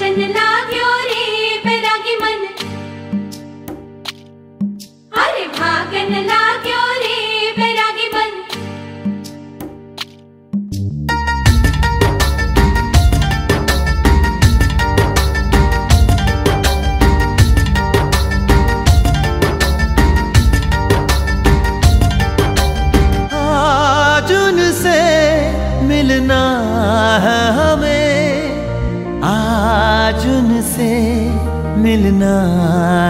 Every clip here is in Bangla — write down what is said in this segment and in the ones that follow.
नाचन लाग्यो रे बैरागी मन, अरे भागन लाग्यो रे बैरागी मन। आज उनसे मिलना है हमें, आज उनसे मिलना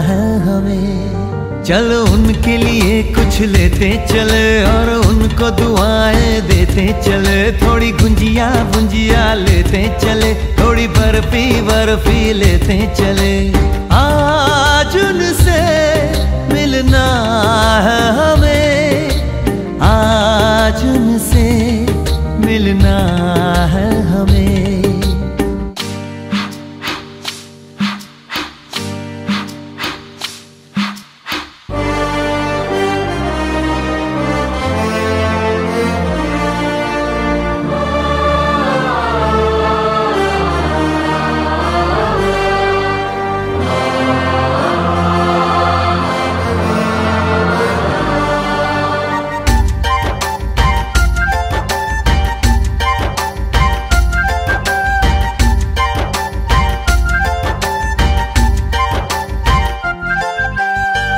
है हमें। चलो उनके लिए कुछ लेते चले और उनको दुआएं देते चले। थोड़ी गुंजिया गुंजिया लेते चले, थोड़ी बर्फी बर्फी लेते चले। आज उनसे मिलना है हमें, आज उनसे मिलना है हमें।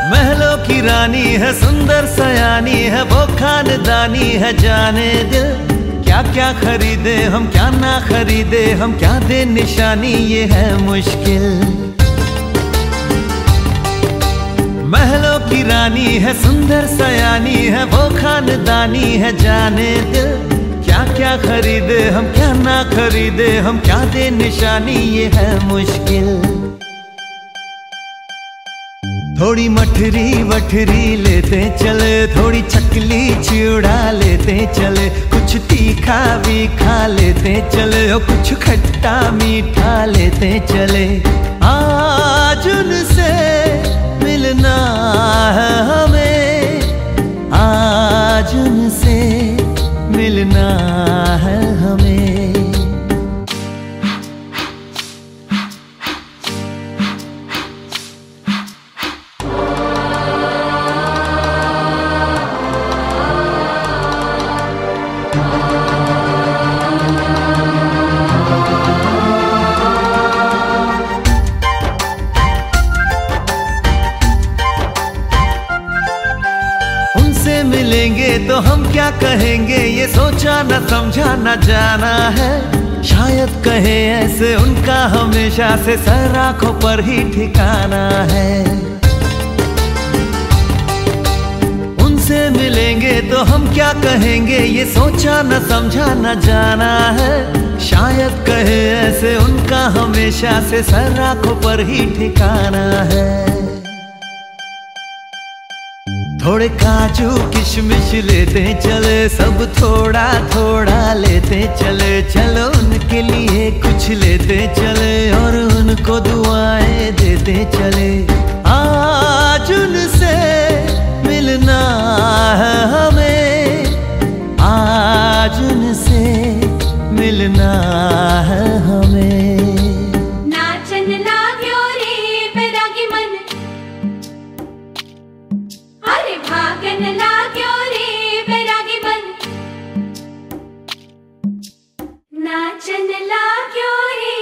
महलों की रानी है, सुंदर सयानी है, वो खानदानी है जाने दिल। क्या क्या खरीदे हम, क्या ना खरीदे हम, क्या दे निशानी, ये है मुश्किल। महलों की रानी है, सुंदर सयानी है, वो खानदानी है जाने दिल। क्या क्या खरीदे हम, क्या ना खरीदे हम, क्या दे निशानी, ये है मुश्किल। थोड़ी मठरी वठरी लेते चले, थोड़ी चकली चिड़ा लेते चले। कुछ तीखा भी खा लेते चले और कुछ खट्टा मीठा लेते चले। आज उनसे मिलना है हमें, आज उनसे मिलना है हमें। उनसे मिलेंगे तो हम क्या कहेंगे, ये सोचा न समझा न जाना है। शायद कहे ऐसे उनका हमेशा से सर आंखों पर ही ठिकाना है। उनसे मिलेंगे तो हम क्या कहेंगे, ये सोचा न समझा न जाना है। शायद कहे ऐसे उनका हमेशा से सर आंखों पर ही ठिकाना है। थोड़े काजू किशमिश लेते चले, सब थोड़ा थोड़ा लेते चले। चलो उनके लिए कुछ लेते चले और उनको दुआएं देते चले। आज उनसे मिलना है हमें, आज उनसे मिलना है हमें। नाचन लाग्यो रे बैरागी मन, अरे भागन लाग्यो रे बैरागी मन। नाचन लाग्यो रे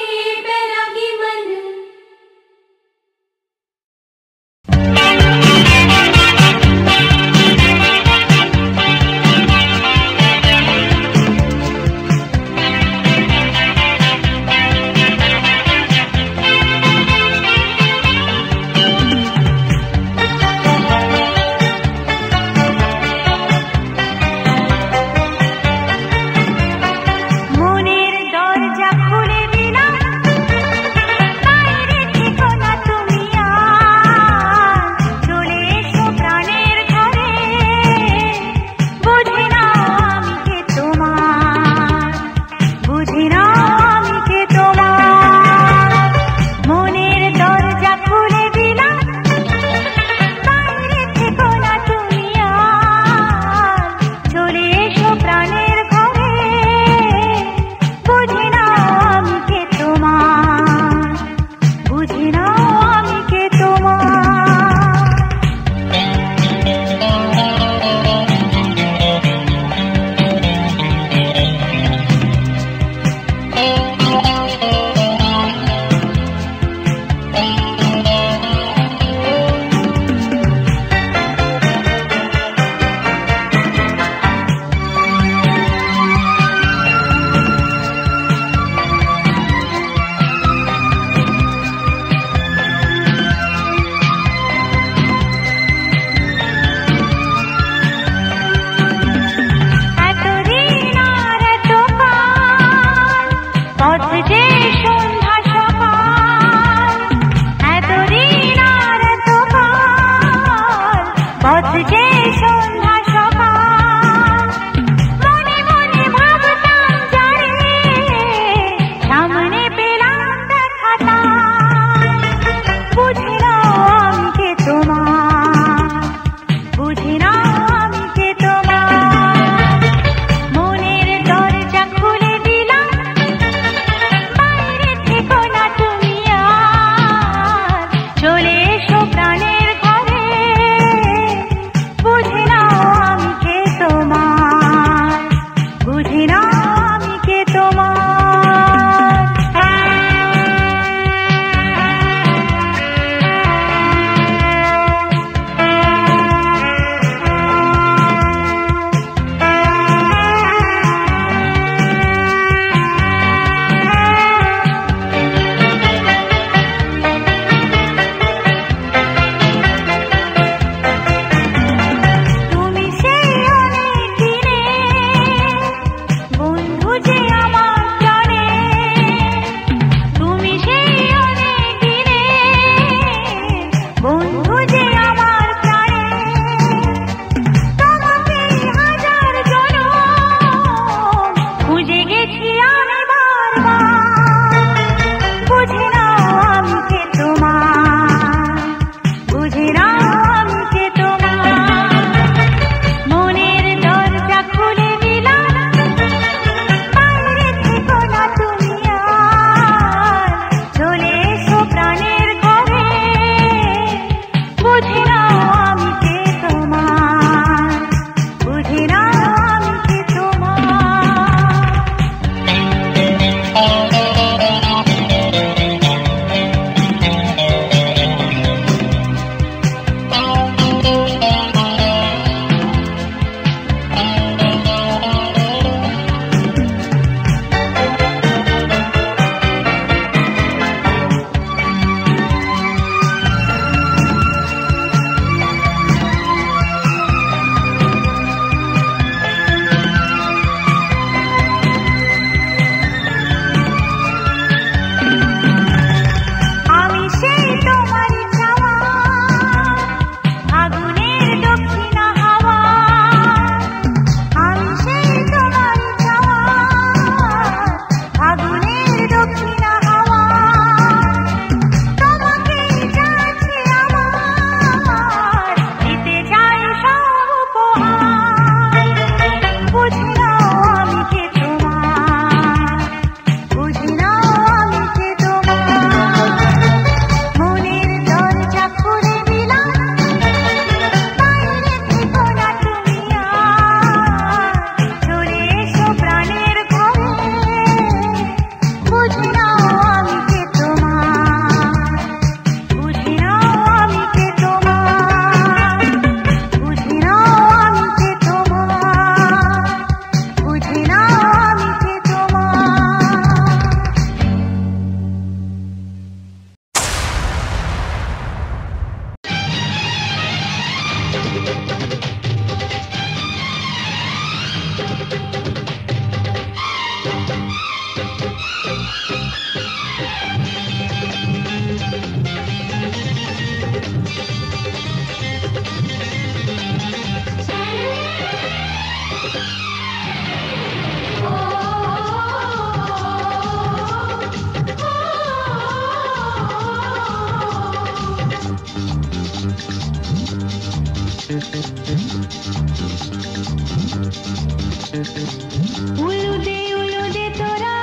উলুদে তোরা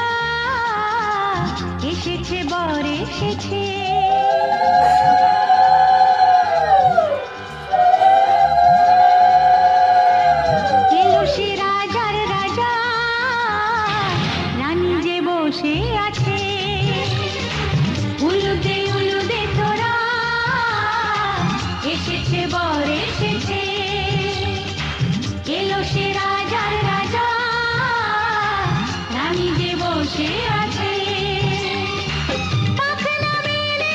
এসেছে বর এসেছে এলো সে রাজার রাজা রানী যে বসে আছে উলুদে তোরা এসেছে বর এসেছে এলো সে রাজার রাজা রানী যে বসে আছে পাখনা মেলে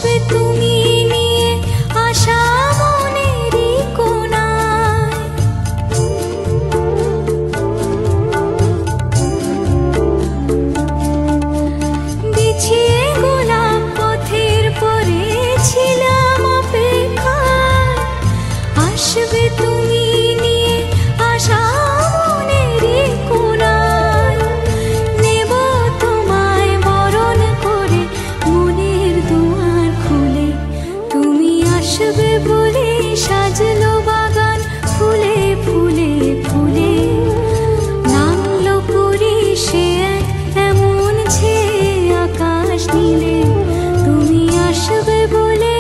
আসবে তুমি নিয়ে আশা মনেরই কোণায়। বিছিয়ে গোলাপ পথের পরে ছিলাম অপেক্ষায়, আসবে তুমি নিয়ে আশা মনেরই কোণায়। নেব তোমায় বরণ করে মনের দুয়ার খুলে, তুমি আসবে বলে সাজলো বাগান ফুলে ফুলে ফুলে। নামলো পরি সে এক এমন ছেয়ে আকাশ নীলে, তুমি আসবে বলে।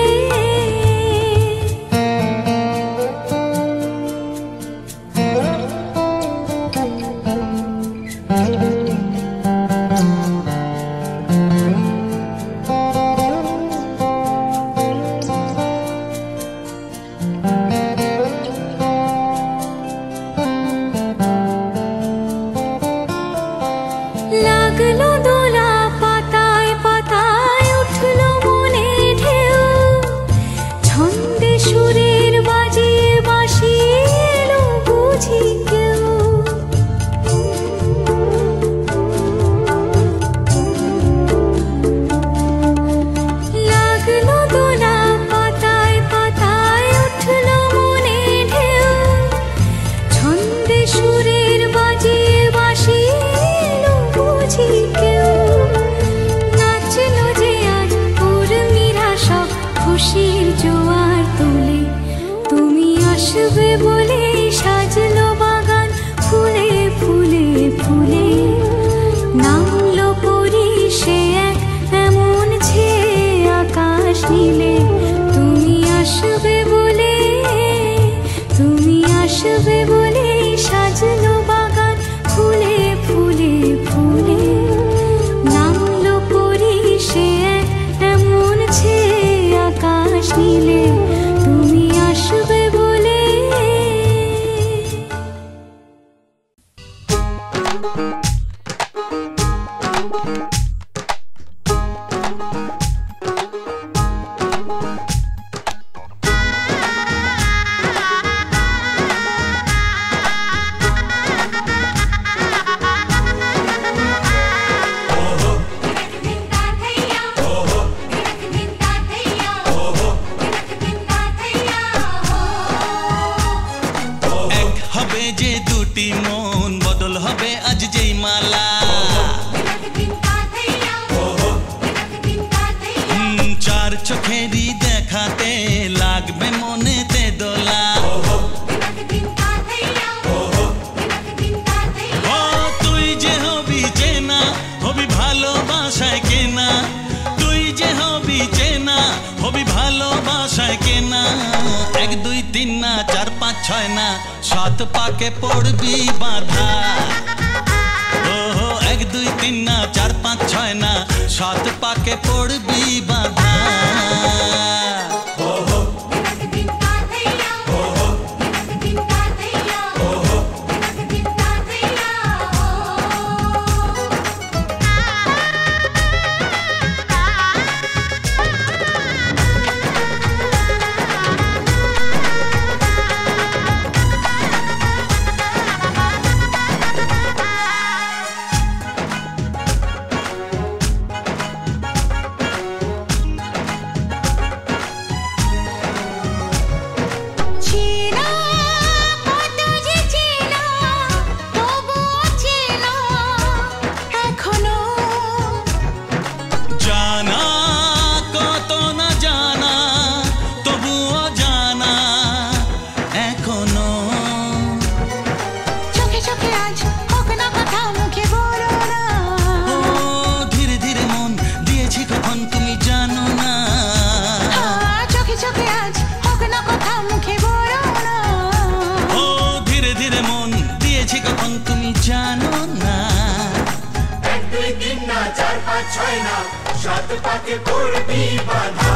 লাগলো দোলা পাতায় পাতায় উঠলো মনে ঢেউ, ছন্দে সুরের বাজিয়ে বাঁশি এলো বুঝি কেউ। লাগলো দোলা পাতায় পাতায় উঠলো মনে ঢেউ, ছন্দে সুরের বাজিয়ে বাঁশি এলো বুঝি কেউ। নাচলো যে আজ উর্মিরা সব খুশির জোয়ার তুলে, তুমি আসবে বলে সাজলো বাগান ফুলে ফুলে ফুলে। নামলো পরি সে এক এমন ছেয়ে আকাশ নীলে, তুমি আসবে বলে, তুমি আসবে বলে সাজলো বাগান ফুলে ফুলে ফুলে। নামলো পরি সে এক এমন ছেয়ে আকাশ নীলে, তুমি আসবে বলে। এক হবে যে দুটি মন, বদল হবে আজ যেই মালা। চার চোখেরই দেখাতে লাগবে মনেতে দোলা। ও তুই যে হবি চেনা, হবি ভালোবাসায় কেনা। তুই যে হবি চেনা, হবি ভালোবাসায় কেনা। 1 2 3 না 4 5 6 না 7 পাকে পড়বি বাঁধা। ও 1 2 3 না 4 5 6 না 7 পাকে পড়বি বাঁধা। পাকে পড়বি বাধা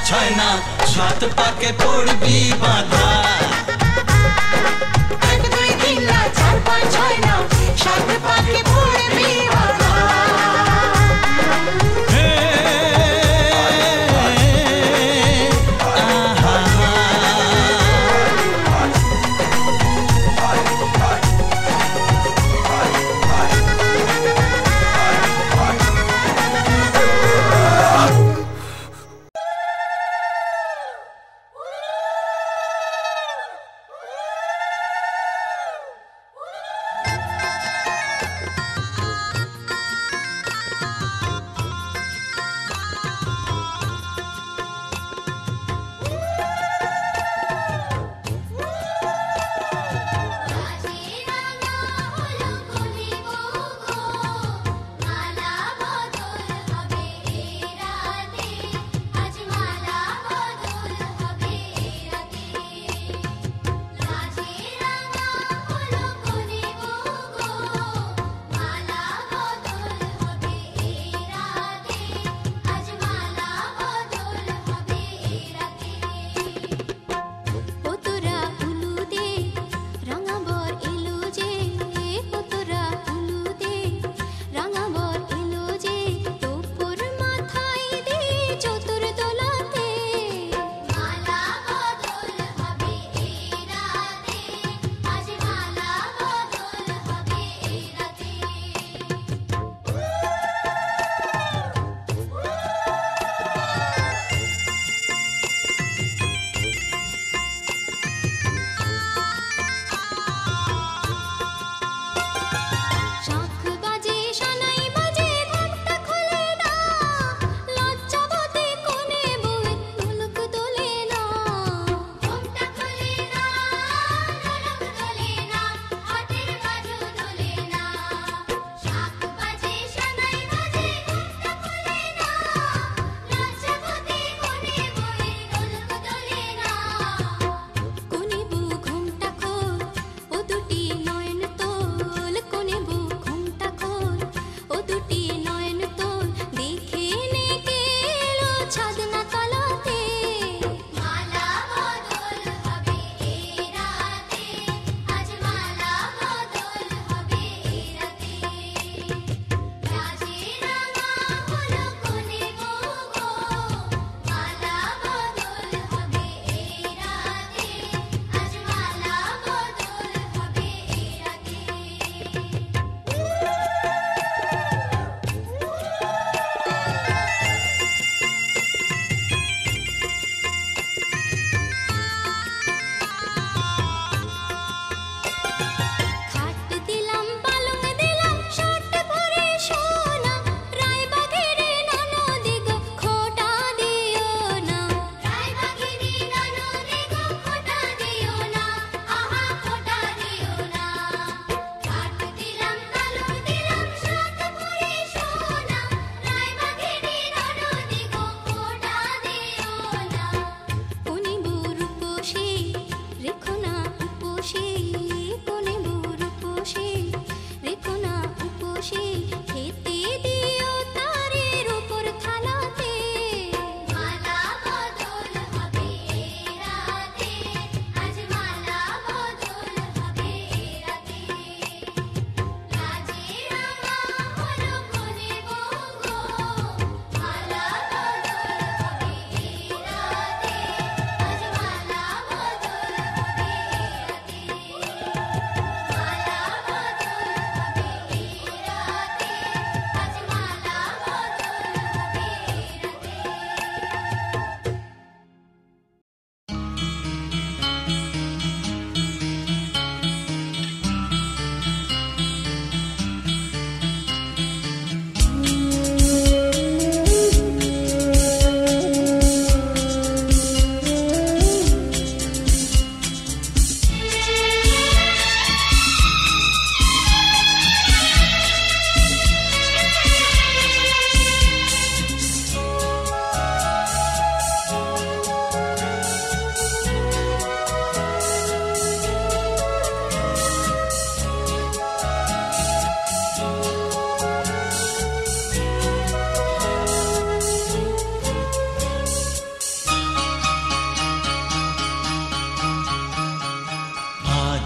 ছয় না সাত পাকে পড়বি বাঁধা। 1 2 3 না 4 5 6 না সাত পাকে পড়বি বাঁধা।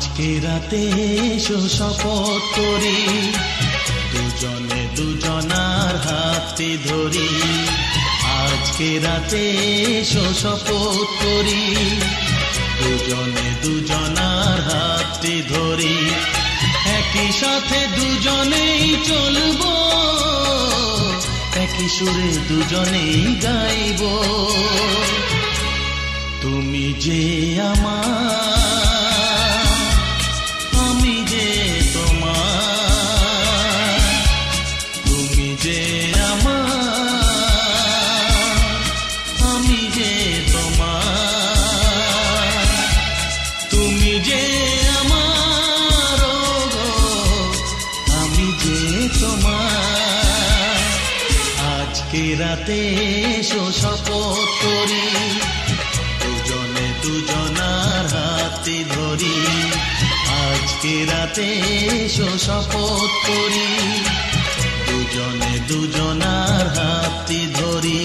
আজকে রাতে এসো শপথ করি দুজনে দুজনার হাতে ধরি আজকে রাতে এসো শপথ করি দুজনে দুজনার হাতে ধরি একই সাথে দুজনেই চলবো একই সুরে দুজনেই গাইব তুমি যে আমার আমি যে তোমার তুমি যে আমার আমি যে তোমার তুমি যে আমার গো আমি যে তোমার আজকে রাতে এসো শপথ করি দুজনে দুজনার হাতে ধরি আজকে রাতে এসো শপথ করি দুজনে দুজনার হাতে ধরি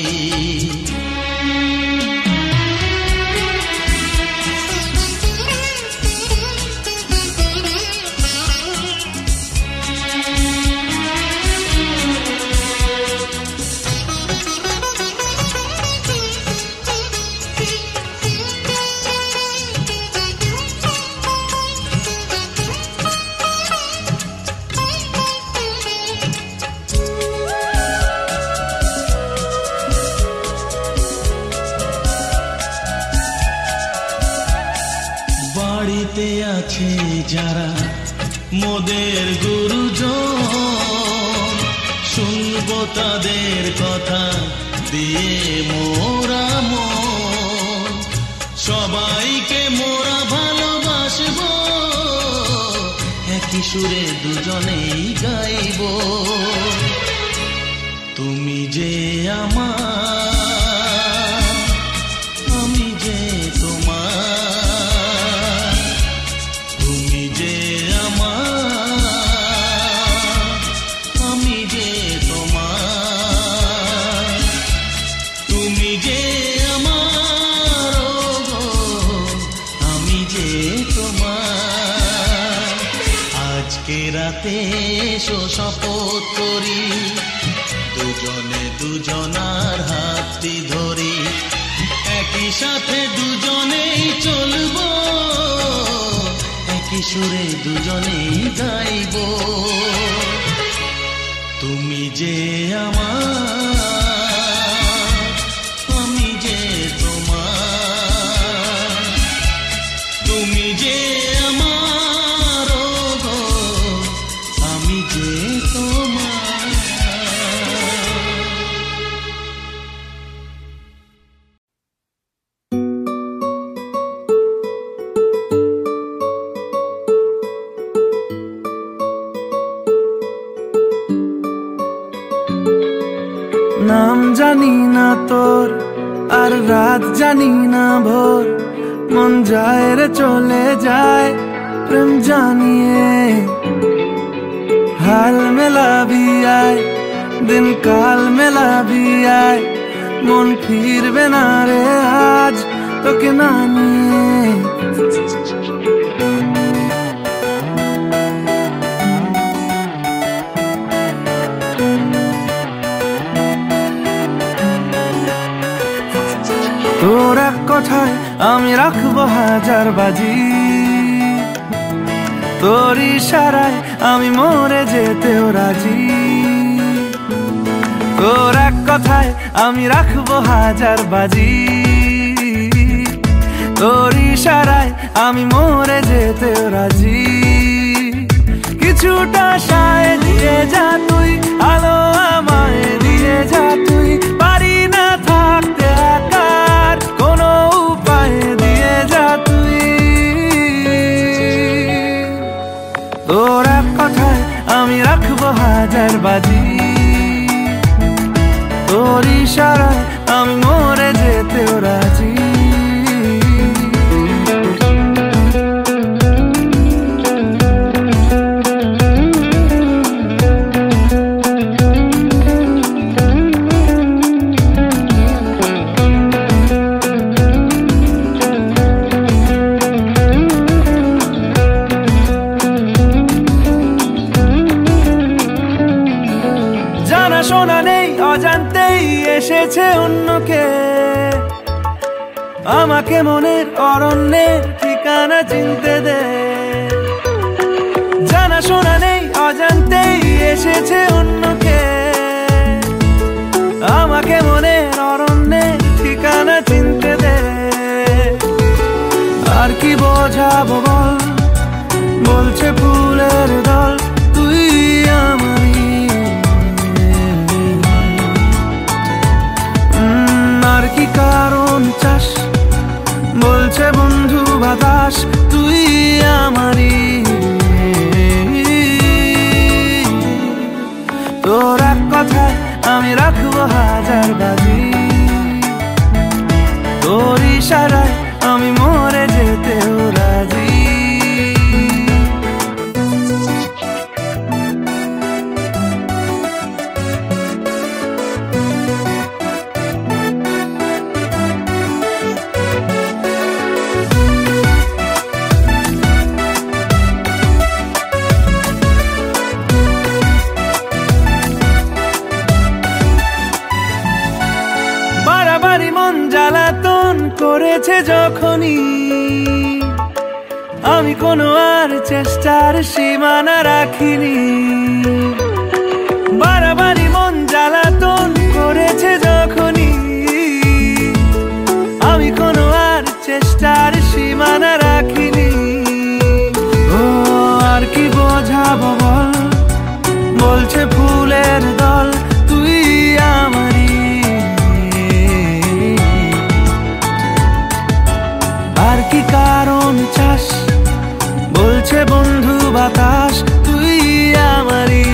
বাড়িতে আছে যারা মোদের গুরুজন শুনবো তাদের কথা দিয়ে মোরা মন সবাইকে মোরা ভালোবাসবো একই সুরে দুজনেই গাইব তুমি যে আমার আমি যে তোমার তুমি যে আমার আমি যে তোমার তুমি যে আমার গো আমি যে তোমার আজকে রাতে এসো শপথ করি দুজনে দুজনার হাতটি ধরি একই সাথে দুজনেই চলবো একই সুরে দুজনেই গাইব তুমি যে আমার আমি যে তোমার তুমি যে আমার গো আমি যে তোমার নাম জানি না তোর আর রাত জানি না ভোর মন যায় রে চলে যায় প্রেম জানিয়ে হাল মেলাবি আয় দিন কাল মেলাবি আয় মন ফিরবে না রে আজ তোকে না নিয়ে তোর এক কথায় আমি রাখবো হাজার বাজি তোর ইশারায় আমি মরে যেতেও রাজি তোর এক কথায় আমি রাখবো হাজার বাজি তোর ইশারায় আমি মরে যেতেও রাজি কিছুটা সায় দিয়ে যা তুই আলো আমায় দিয়ে যা তুই পারি না থাকতে একার কোনো উপায় দিয়ে যা তুই তোর এক কথায় আমি রাখবো হাজার বাজি তোর ইশারায় আমি মরে যেতেও রাজি এসেছে অন্যকে আমাকে মনের অরণ্যের ঠিকানা চিনতে দে জানা শোনা নেই অজান্তেই এসেছে অন্যকে আমাকে মনের অরণ্যের ঠিকানা চিনতে দে আর কি বোঝাবো বল বলছে ফুলের দল তুই আমারই আর কি কারণ চাস বলছে বন্ধু বাতাস তুই আমারই তোর এক কথায় আমি রাখবো হাজার বাজি তোর ইশারায় আমি মরে যেতেও রাজি বাড়াবাড়ি মন জ্বালাতন করেছে যখনই আমি কোনো আর চেষ্টার সীমানা রাখিনি বাড়াবাড়ি মন জ্বালাতন করেছে যখনই আমি কোনো আর চেষ্টার সীমানা রাখিনি ও আর কি বোঝাবো বল বলছে ফুলের দল তুই আমারই আর কি কারণ চাস বলছে বন্ধু বাতাস তুই আমারই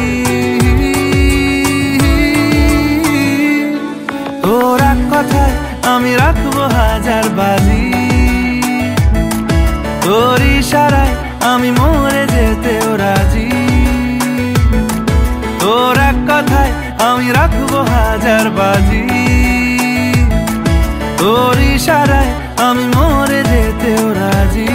তোর এক কথায় আমি রাখবো হাজার বাজি তোর ইশারায় আমি মরে যেতেও রাজি তোর এক কথায় আমি রাখবো হাজার বাজি তোর ইশারায় আমি মরে যেতেও রাজি